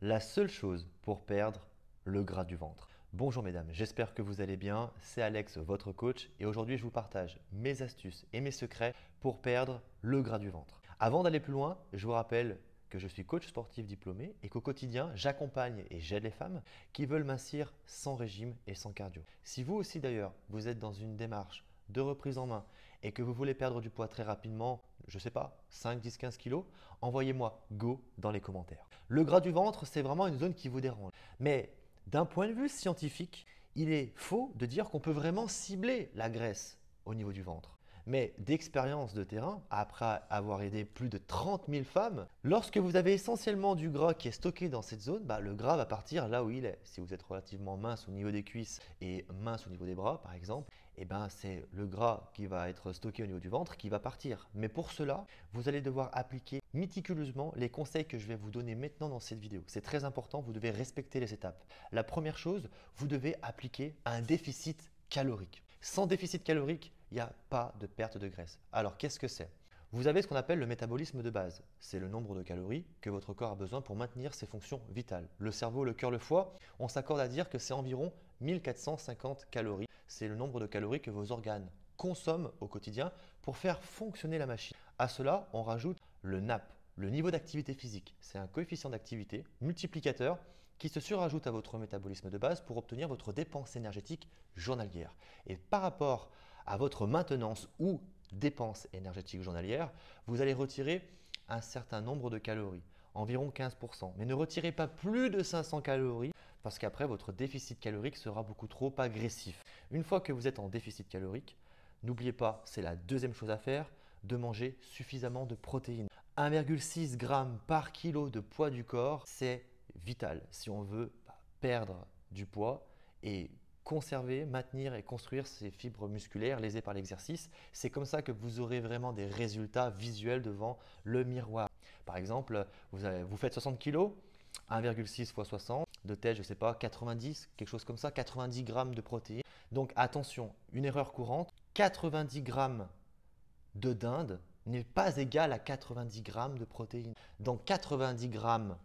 la seule chose pour perdre le gras du ventre. Bonjour mesdames, j'espère que vous allez bien. C'est Alex, votre coach, et aujourd'hui je vous partage mes astuces et mes secrets pour perdre le gras du ventre. Avant d'aller plus loin, je vous rappelle que je suis coach sportif diplômé et qu'au quotidien, j'accompagne et j'aide les femmes qui veulent mincir sans régime et sans cardio. Si vous aussi d'ailleurs, vous êtes dans une démarche de reprise en main et que vous voulez perdre du poids très rapidement, je ne sais pas, 5, 10, 15 kilos, envoyez-moi go dans les commentaires. Le gras du ventre, c'est vraiment une zone qui vous dérange. Mais d'un point de vue scientifique, il est faux de dire qu'on peut vraiment cibler la graisse au niveau du ventre. Mais d'expérience de terrain, après avoir aidé plus de 30 000 femmes, lorsque vous avez essentiellement du gras qui est stocké dans cette zone, le gras va partir là où il est. Si vous êtes relativement mince au niveau des cuisses et mince au niveau des bras, par exemple, c'est le gras qui va être stocké au niveau du ventre qui va partir. Mais pour cela, vous allez devoir appliquer méticuleusement les conseils que je vais vous donner maintenant dans cette vidéo. C'est très important, vous devez respecter les étapes. La première chose, vous devez appliquer un déficit calorique. Sans déficit calorique, il n'y a pas de perte de graisse. Alors qu'est-ce que c'est? Vous avez ce qu'on appelle le métabolisme de base. C'est le nombre de calories que votre corps a besoin pour maintenir ses fonctions vitales. Le cerveau, le cœur, le foie, on s'accorde à dire que c'est environ 1450 calories. C'est le nombre de calories que vos organes consomment au quotidien pour faire fonctionner la machine. À cela, on rajoute le NAP, le niveau d'activité physique. C'est un coefficient d'activité multiplicateur qui se surajoute à votre métabolisme de base pour obtenir votre dépense énergétique journalière. Et par rapport à votre maintenance ou dépense énergétique journalière, vous allez retirer un certain nombre de calories, environ 15%. Mais ne retirez pas plus de 500 calories parce qu'après, votre déficit calorique sera beaucoup trop agressif. Une fois que vous êtes en déficit calorique, n'oubliez pas, c'est la deuxième chose à faire, de manger suffisamment de protéines. 1,6 g par kilo de poids du corps, c'est vital si on veut perdre du poids et conserver, maintenir et construire ces fibres musculaires lésées par l'exercice. C'est comme ça que vous aurez vraiment des résultats visuels devant le miroir. Par exemple, vous faites 60 kg, 1,6 x 60, de tête, je ne sais pas, 90, quelque chose comme ça, 90 grammes de protéines. Donc attention, une erreur courante, 90 grammes de dinde n'est pas égal à 90 grammes de protéines. Dans 90 grammes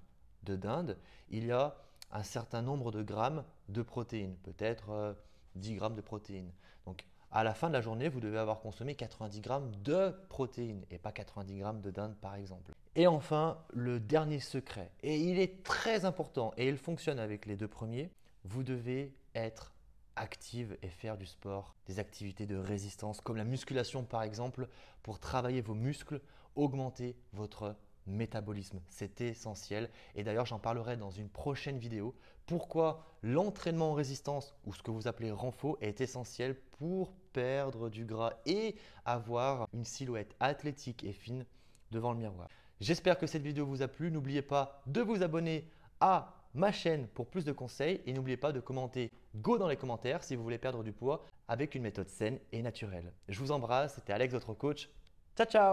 de dinde, il y a un certain nombre de grammes de protéines, peut-être 10 grammes de protéines. Donc, à la fin de la journée, vous devez avoir consommé 90 grammes de protéines et pas 90 grammes de dinde par exemple. Et enfin, le dernier secret, et il est très important et il fonctionne avec les deux premiers, vous devez être active et faire du sport, des activités de résistance comme la musculation par exemple pour travailler vos muscles, augmenter votre métabolisme. C'est essentiel et d'ailleurs j'en parlerai dans une prochaine vidéo pourquoi l'entraînement en résistance ou ce que vous appelez renfo est essentiel pour perdre du gras et avoir une silhouette athlétique et fine devant le miroir. J'espère que cette vidéo vous a plu. N'oubliez pas de vous abonner à ma chaîne pour plus de conseils et n'oubliez pas de commenter go dans les commentaires si vous voulez perdre du poids avec une méthode saine et naturelle. Je vous embrasse, c'était Alex, votre coach. Ciao, ciao!